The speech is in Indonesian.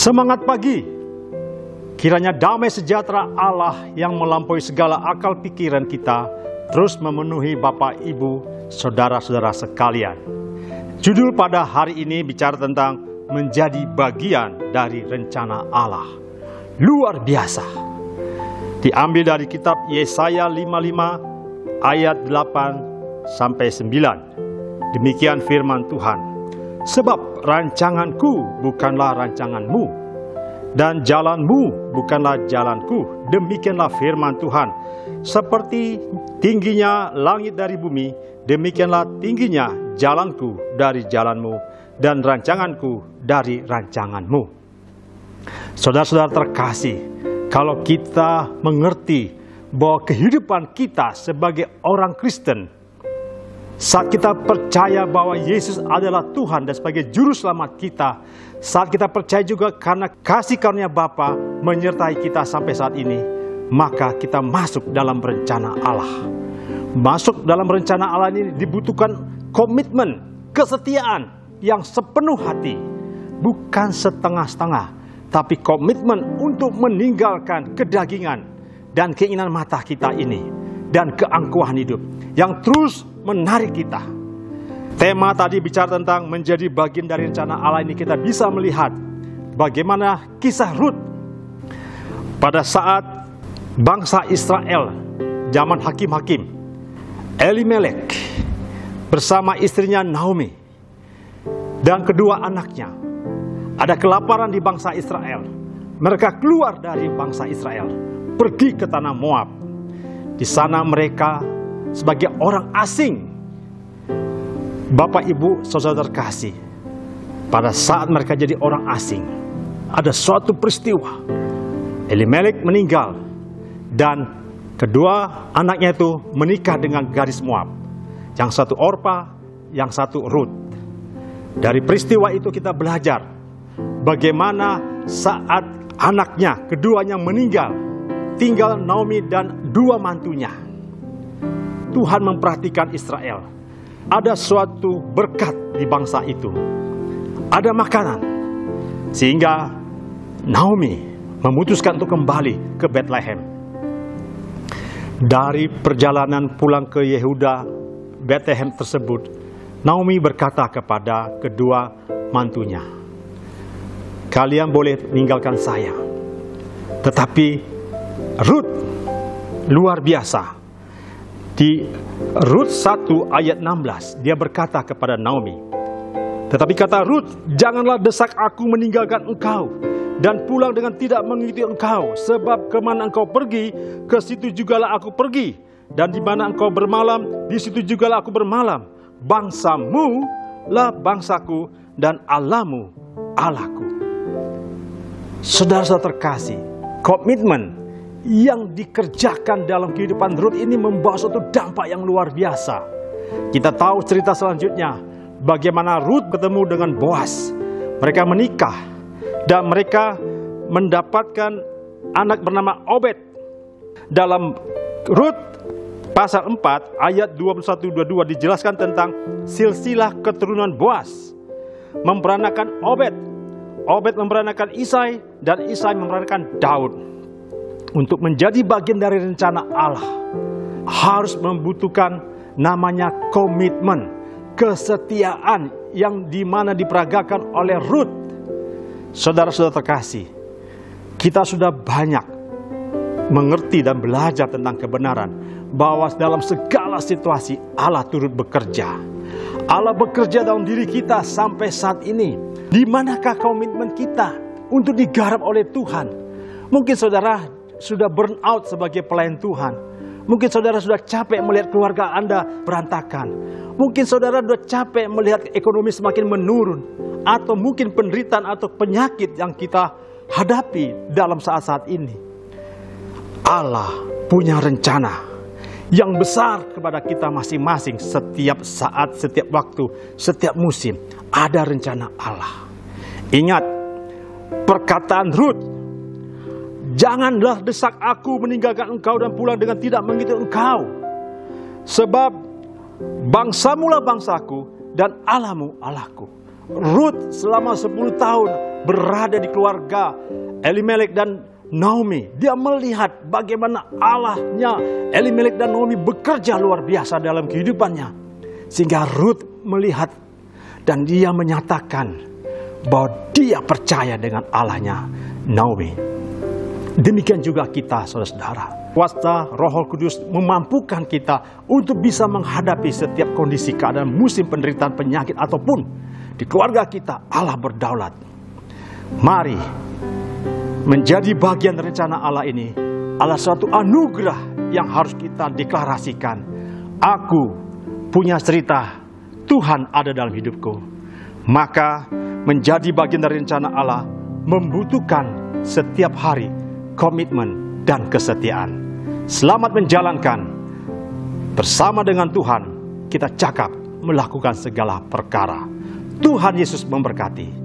Semangat pagi, kiranya damai sejahtera Allah yang melampaui segala akal pikiran kita terus memenuhi Bapak, Ibu, saudara-saudara sekalian. Judul pada hari ini bicara tentang menjadi bagian dari rencana Allah. Luar biasa. Diambil dari kitab Yesaya 55 ayat 8 sampai 9. Demikian firman Tuhan. Sebab rancanganku bukanlah rancanganmu, dan jalanmu bukanlah jalanku. Demikianlah firman Tuhan. Seperti tingginya langit dari bumi, demikianlah tingginya jalanku dari jalanmu, dan rancanganku dari rancanganmu. Saudara-saudara terkasih, kalau kita mengerti bahwa kehidupan kita sebagai orang Kristen, saat kita percaya bahwa Yesus adalah Tuhan dan sebagai juru selamat kita, saat kita percaya juga karena kasih karunia Bapa menyertai kita sampai saat ini, maka kita masuk dalam rencana Allah. Masuk dalam rencana Allah ini dibutuhkan komitmen, kesetiaan yang sepenuh hati, bukan setengah-setengah, tapi komitmen untuk meninggalkan kedagingan dan keinginan mata kita ini dan keangkuhan hidup yang terus menarik kita. Tema tadi bicara tentang menjadi bagian dari rencana Allah ini. Kita bisa melihat bagaimana kisah Rut pada saat bangsa Israel zaman hakim-hakim, Elimelek bersama istrinya Naomi dan kedua anaknya. Ada kelaparan di bangsa Israel. Mereka keluar dari bangsa Israel, pergi ke tanah Moab. Di sana mereka sebagai orang asing. Bapak, Ibu, saudara terkasih, pada saat mereka jadi orang asing, ada suatu peristiwa. Elimelek meninggal dan kedua anaknya itu menikah dengan gadis Moab. Yang satu Orpa, yang satu Rut. Dari peristiwa itu kita belajar bagaimana saat anaknya keduanya meninggal, tinggal Naomi dan dua mantunya. Tuhan memperhatikan Israel. Ada suatu berkat di bangsa itu. Ada makanan. Sehingga Naomi memutuskan untuk kembali ke Bethlehem. Dari perjalanan pulang ke Yehuda, Bethlehem tersebut, Naomi berkata kepada kedua mantunya, "Kalian boleh meninggalkan saya." Tetapi Rut luar biasa. Di Rut 1 ayat 16, dia berkata kepada Naomi, "Tetapi kata Rut, janganlah desak aku meninggalkan engkau dan pulang dengan tidak mengikuti engkau, sebab kemana engkau pergi, ke situ jugalah aku pergi, dan di mana engkau bermalam, di situ jugalah aku bermalam. Bangsamu lah bangsaku, dan Allahmu Allahku." Saudara-saudara terkasih, komitmen yang dikerjakan dalam kehidupan Rut ini membawa suatu dampak yang luar biasa. Kita tahu cerita selanjutnya, bagaimana Rut bertemu dengan Boas. Mereka menikah dan mereka mendapatkan anak bernama Obed. Dalam Rut pasal 4 ayat 21-22 dijelaskan tentang silsilah keturunan Boas memperanakan Obed. Obed memperanakan Isai dan Isai memperanakan Daud. Untuk menjadi bagian dari rencana Allah, harus membutuhkan namanya komitmen, kesetiaan yang dimana diperagakan oleh Rut. Saudara-saudara terkasih, kita sudah banyak mengerti dan belajar tentang kebenaran bahwa dalam segala situasi Allah turut bekerja. Allah bekerja dalam diri kita sampai saat ini. Di manakah komitmen kita untuk digarap oleh Tuhan? Mungkin saudara sudah burn out sebagai pelayan Tuhan. Mungkin saudara sudah capek melihat keluarga Anda berantakan. Mungkin saudara sudah capek melihat ekonomi semakin menurun. Atau mungkin penderitaan atau penyakit yang kita hadapi dalam saat-saat ini. Allah punya rencana yang besar kepada kita masing-masing. Setiap saat, setiap waktu, setiap musim ada rencana Allah. Ingat perkataan Rut, "Janganlah desak aku meninggalkan engkau dan pulang dengan tidak mengikuti engkau. Sebab bangsamu lah bangsaku dan Allahmu Allahku." Rut selama 10 tahun berada di keluarga Elimelek dan Naomi. Dia melihat bagaimana Allahnya Elimelek dan Naomi bekerja luar biasa dalam kehidupannya. Sehingga Ruth melihat dan dia menyatakan bahwa dia percaya dengan Allahnya Naomi. Demikian juga kita, saudara-saudara. Kuasa Roh Kudus memampukan kita untuk bisa menghadapi setiap kondisi keadaan musim penderitaan penyakit ataupun di keluarga kita. Allah berdaulat. Mari menjadi bagian rencana Allah ini adalah suatu anugerah yang harus kita deklarasikan. Aku punya cerita, Tuhan ada dalam hidupku. Maka menjadi bagian dari rencana Allah membutuhkan setiap hari komitmen dan kesetiaan. Selamat menjalankan. Bersama dengan Tuhan kita cakap melakukan segala perkara. Tuhan Yesus memberkati.